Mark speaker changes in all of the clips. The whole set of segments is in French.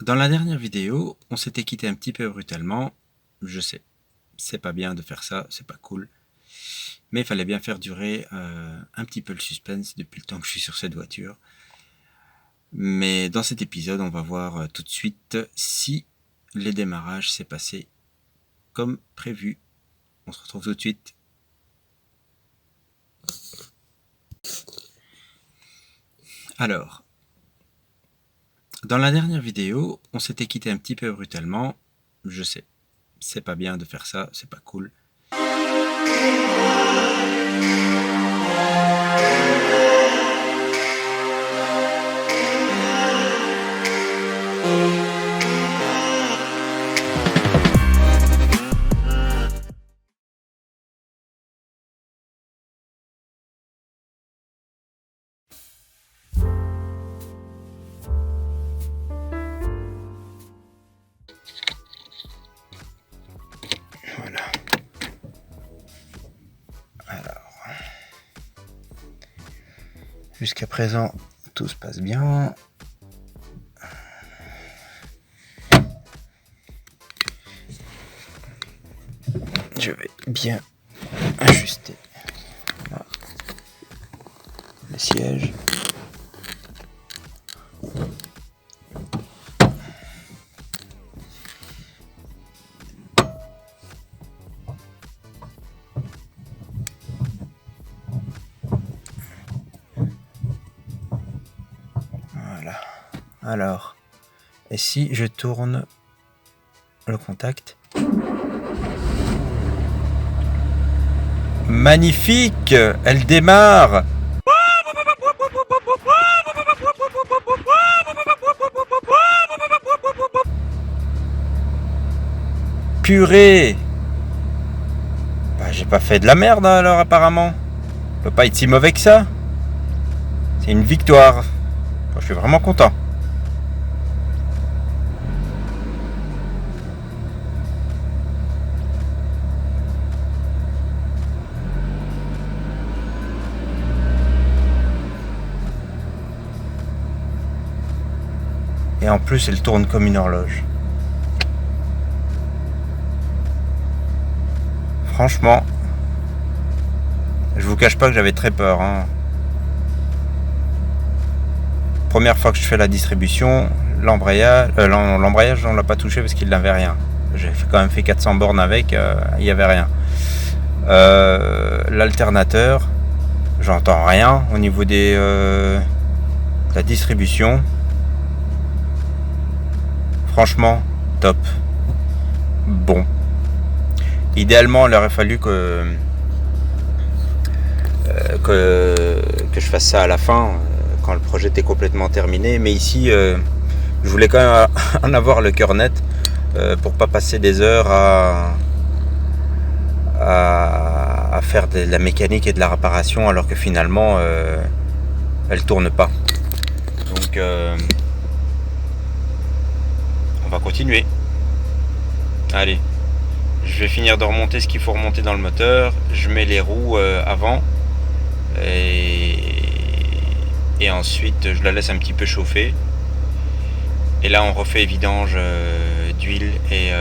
Speaker 1: Dans la dernière vidéo, on s'était quitté un petit peu brutalement. Je sais, c'est pas bien de faire ça, c'est pas cool. Mais il fallait bien faire durer un petit peu le suspense depuis le temps que je suis sur cette voiture. Mais dans cet épisode, on va voir tout de suite si les démarrages s'est passé comme prévu. On se retrouve tout de suite. Alors, dans la dernière vidéo, on s'était quitté un petit peu brutalement. Je sais, c'est pas bien de faire ça, c'est pas cool. Voilà. Alors, jusqu'à présent, tout se passe bien. Je vais bien ajuster là, le siège. Voilà. Alors, et si je tourne le contact? Magnifique! Elle démarre! Purée! Bah, j'ai pas fait de la merde alors apparemment. Ça peut pas être si mauvais que ça. C'est une victoire. Je suis vraiment content. Et en plus, elle tourne comme une horloge. Franchement, je vous cache pas que j'avais très peur. Première fois que je fais la distribution, l'embrayage on l'a pas touché parce qu'il n'avait rien. J'ai quand même fait 400 bornes avec, il n'y avait rien. L'alternateur, j'entends rien au niveau de la distribution. Franchement, top. Bon. Idéalement, il aurait fallu que je fasse ça à la fin, quand le projet était complètement terminé. Mais ici, je voulais quand même en avoir le cœur net pour pas passer des heures à faire de la mécanique et de la réparation alors que finalement, elle tourne pas. Donc, on va continuer. Allez. Je vais finir de remonter ce qu'il faut remonter dans le moteur. Je mets les roues avant. Et ensuite, je la laisse un petit peu chauffer. Et là, on refait vidange d'huile et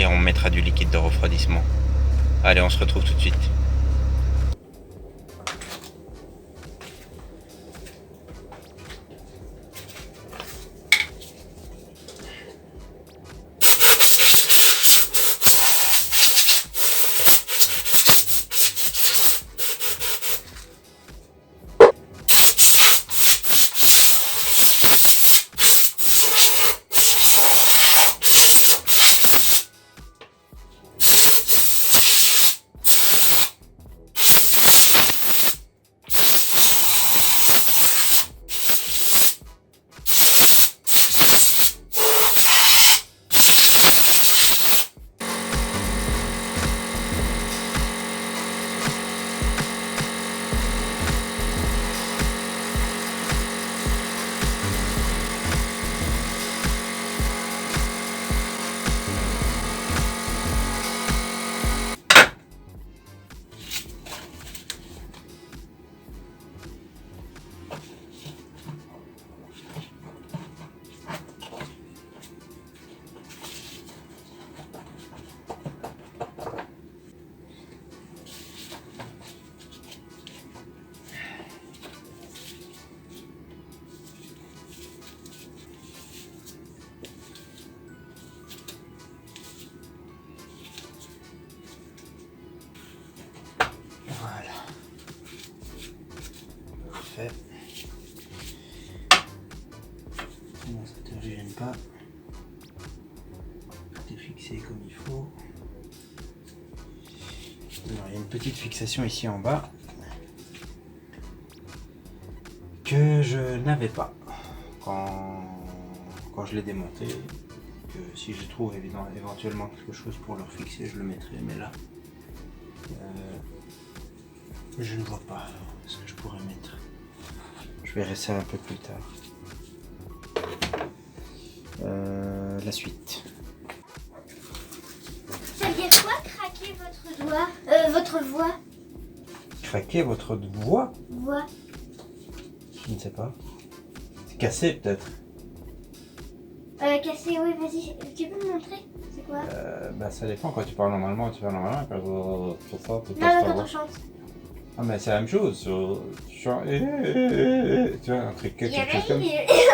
Speaker 1: on mettra du liquide de refroidissement. Allez, on se retrouve tout de suite. Non, ça ne te gêne pas. Tout est fixé comme il faut. Alors, il y a une petite fixation ici en bas que je n'avais pas quand je l'ai démonté. Que si je trouve éventuellement quelque chose pour le refixer, je le mettrai, mais là je ne vois pas ce que je pourrais mettre. Je verrai ça un peu plus tard. La suite.
Speaker 2: Ça veut dire quoi, craquer votre doigt votre voix?
Speaker 1: Craquer votre voix?
Speaker 2: Voix.
Speaker 1: Je ne sais pas. C'est cassé peut-être.
Speaker 2: Cassé, oui, vas-y. Tu peux me montrer? C'est quoi?
Speaker 1: Ça dépend quand tu parles normalement, tu parles normalement. Quand tu fais ça, tu
Speaker 2: Non, mais quand on chante.
Speaker 1: Ah, mais c'est la même chose. Tu vois, un truc quelque chose comme ça.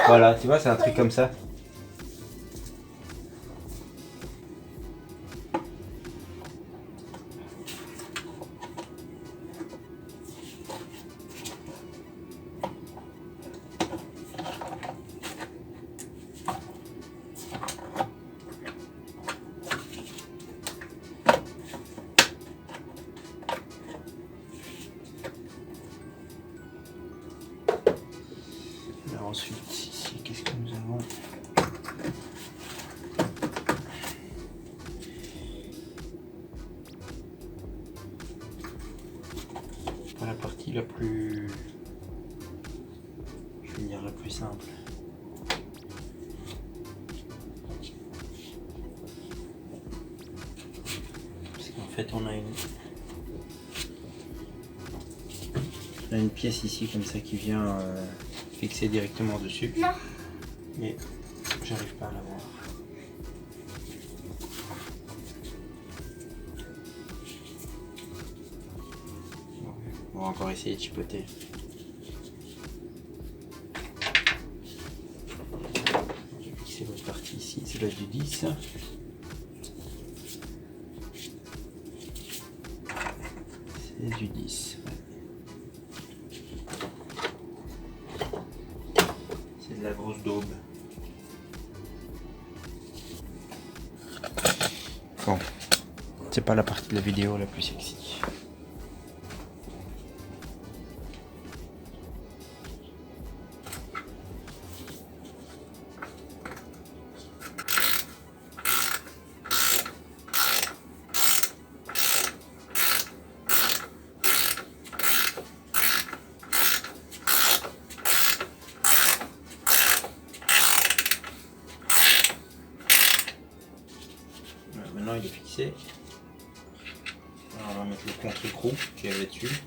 Speaker 1: Voilà, tu vois, c'est un truc comme ça. Alors ensuite, ici, qu'est-ce que nous avons? Pas la partie la plus... Je vais dire la plus simple. Parce qu'en fait, on a une pièce ici comme ça qui vient fixer directement dessus.
Speaker 2: Non.
Speaker 1: Mais j'arrive pas à la voir. On va encore essayer de chipoter. Je vais fixer l'autre partie ici, c'est là du 10. C'est du 10. Ouais. C'est de la grosse daube. Bon, c'est pas la partie de la vidéo la plus sexy. Maintenant il est fixé. Alors, on va mettre le contre-écrou qu'il y avait dessus.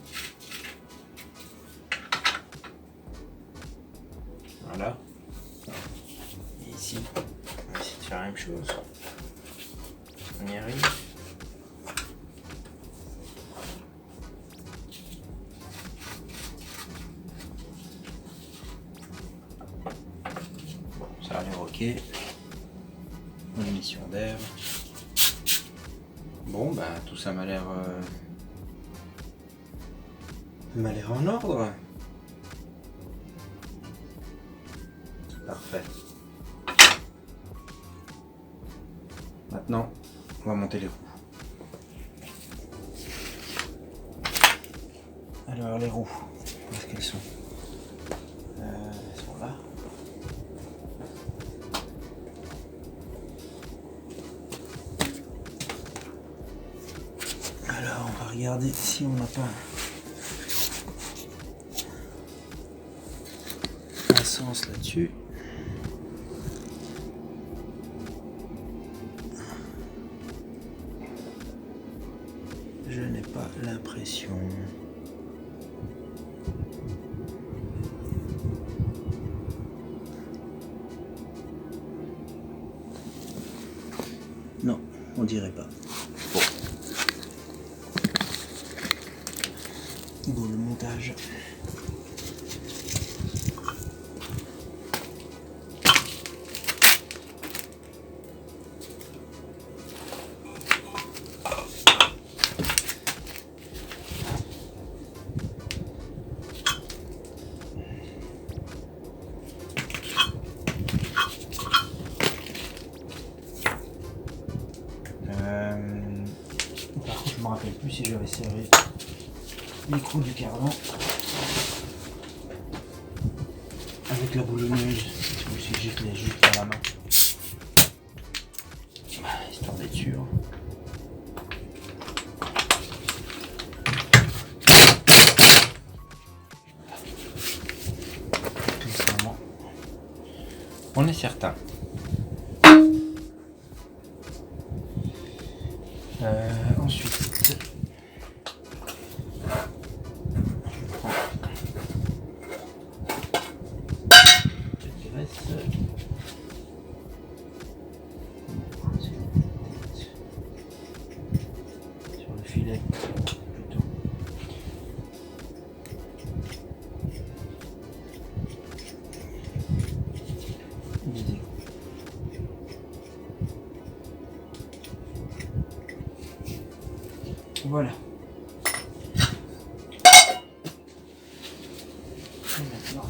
Speaker 1: Voilà. Et ici, on va essayer de faire la même chose. On y arrive. Bon, ça a l'air ok. Une émission d'air. Bon, bah tout ça m'a l'air en ordre. Parfait. Maintenant, on va monter les roues. Alors les roues, où est-ce qu'elles sont? Elles sont là. Alors on va regarder si on n'a pas un sens là-dessus. Je n'ai pas l'impression. Non, on dirait pas. Bon. Bon, le montage. rappelle plus si j'avais serré l'écrou du cardan avec la boulonneuse ou si je l'ai juste à la main. Histoire d'être sûr. On est certain. Ensuite, je prends cette graisse. Sur le filet plutôt. Voilà. Et maintenant,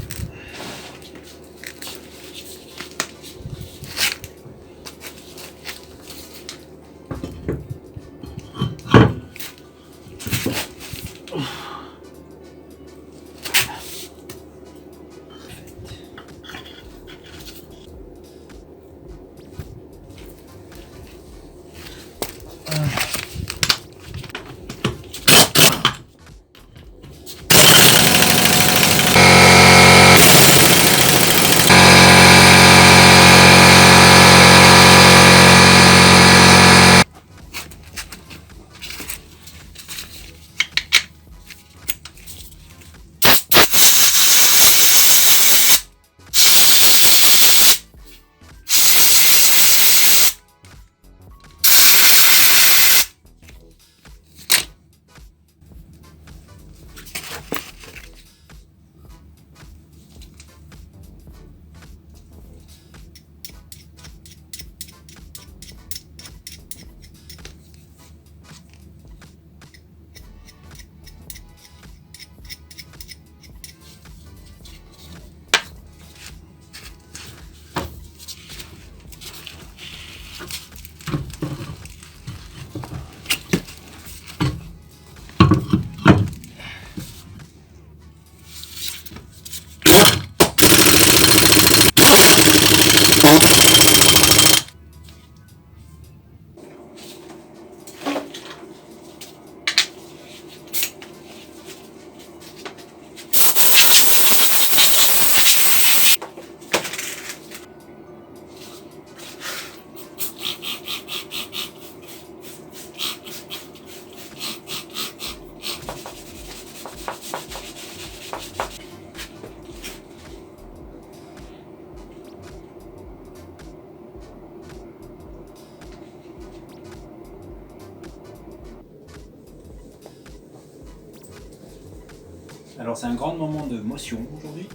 Speaker 1: alors c'est un grand moment de motion aujourd'hui.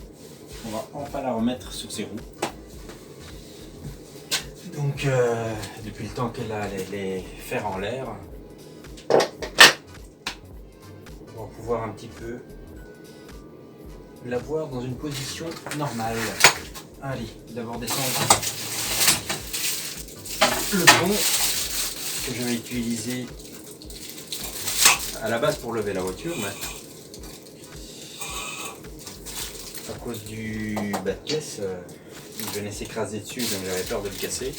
Speaker 1: On va enfin la remettre sur ses roues. Donc depuis le temps qu'elle a les fers en l'air, on va pouvoir un petit peu la voir dans une position normale. Allez, d'abord descendre le pont que je vais utiliser à la base pour lever la voiture, mais à cause du bas de caisse, il venait s'écraser dessus, donc j'avais peur de le casser.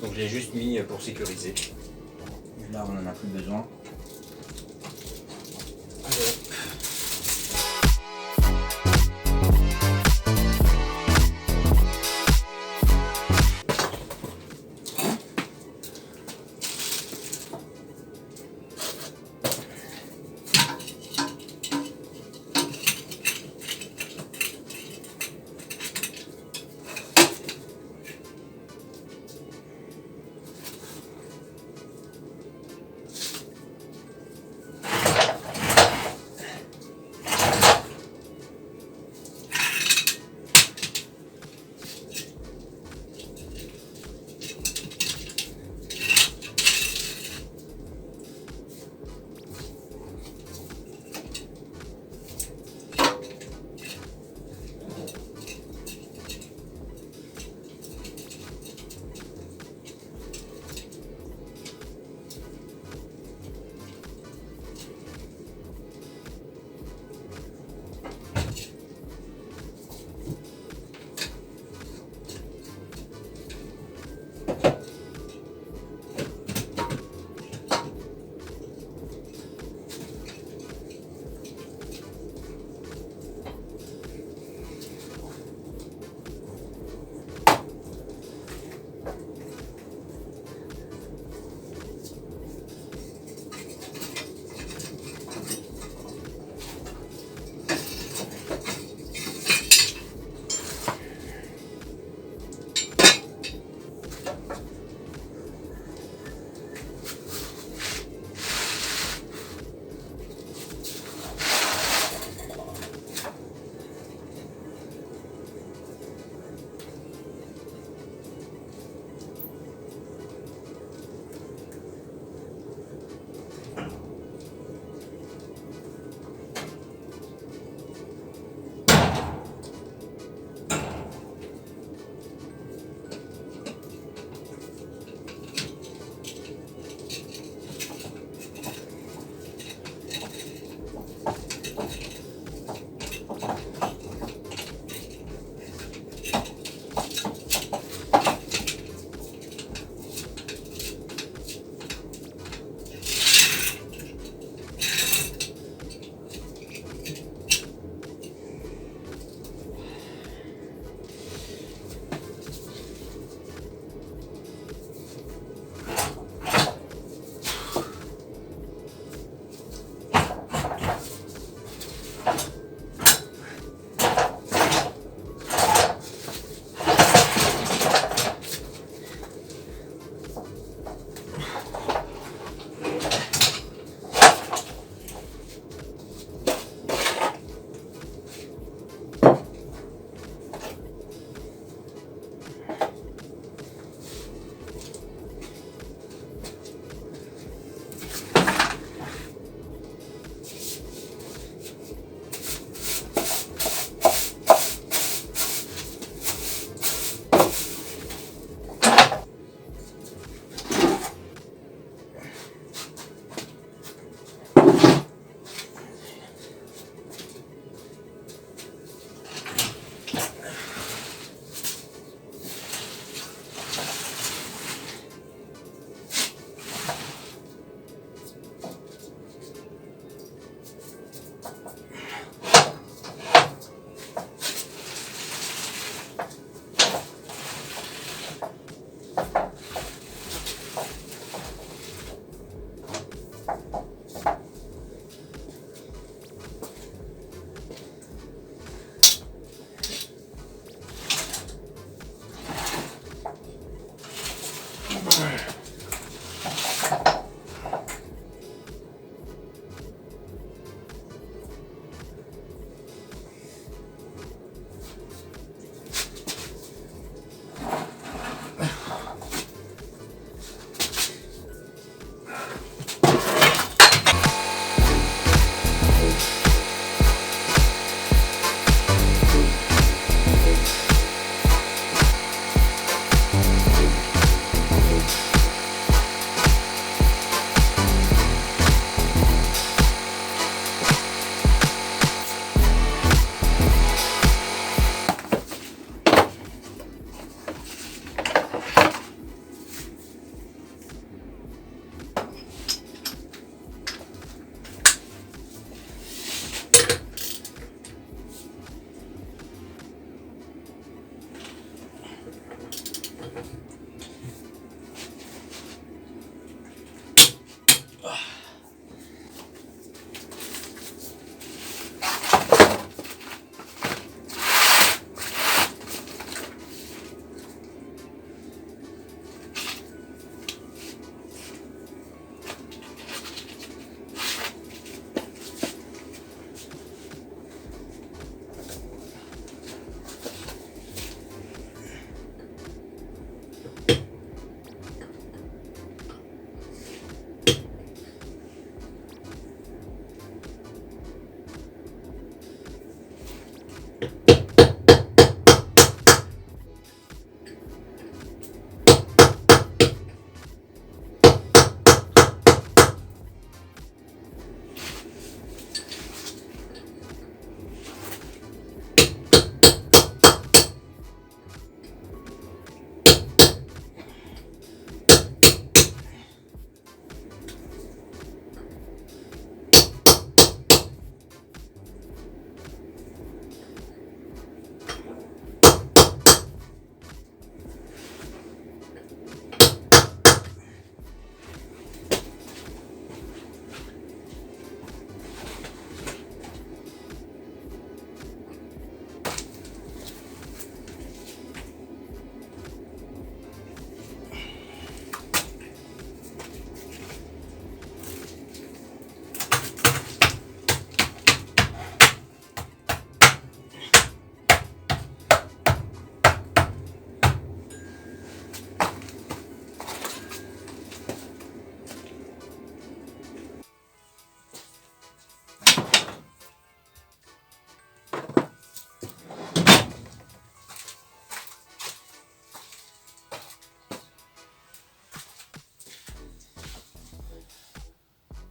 Speaker 1: Donc je l'ai juste mis pour sécuriser. Là on n'en a plus besoin. Allez, hop.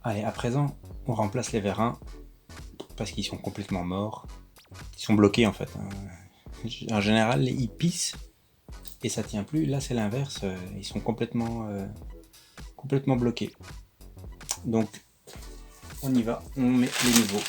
Speaker 1: Allez, à présent, on remplace les vérins parce qu'ils sont complètement morts. Ils sont bloqués en fait. En général, ils pissent et ça tient plus. Là, c'est l'inverse. Ils sont complètement bloqués. Donc, on y va. On met les nouveaux.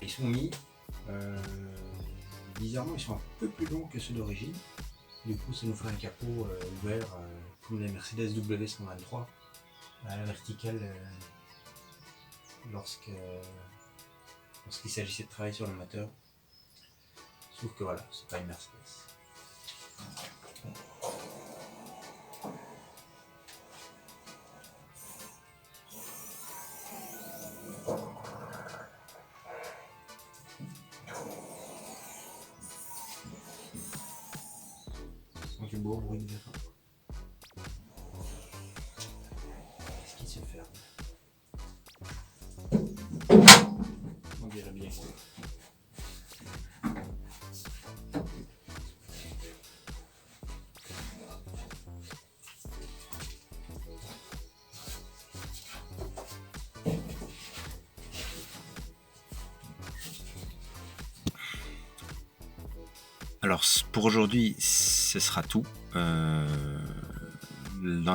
Speaker 1: Ils sont mis, bizarrement, ils sont un peu plus longs que ceux d'origine. Du coup, ça nous fait un capot ouvert comme les Mercedes W123 à la verticale lorsqu'il s'agissait de travailler sur le moteur. Sauf que voilà, c'est pas une Mercedes. Du beau bruit de vérin. Qu'est-ce qui se ferme? On dirait bien. Alors pour aujourd'hui, ce sera tout. Dans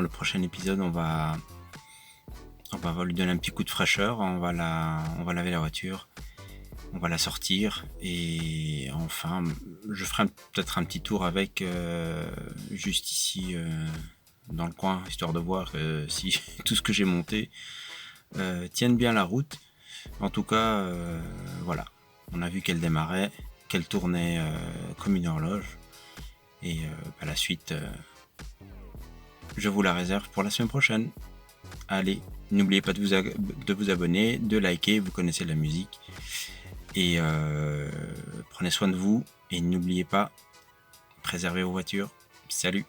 Speaker 1: le prochain épisode, on va lui donner un petit coup de fraîcheur. On va laver la voiture, on va la sortir et enfin, je ferai peut-être un petit tour avec juste ici dans le coin, histoire de voir si tout ce que j'ai monté tienne bien la route. En tout cas, voilà, on a vu qu'elle démarrait, qu'elle tournait comme une horloge. Et la suite, je vous la réserve pour la semaine prochaine. Allez, n'oubliez pas de vous abonner, de liker, vous connaissez la musique. Et prenez soin de vous. Et n'oubliez pas, préservez vos voitures. Salut!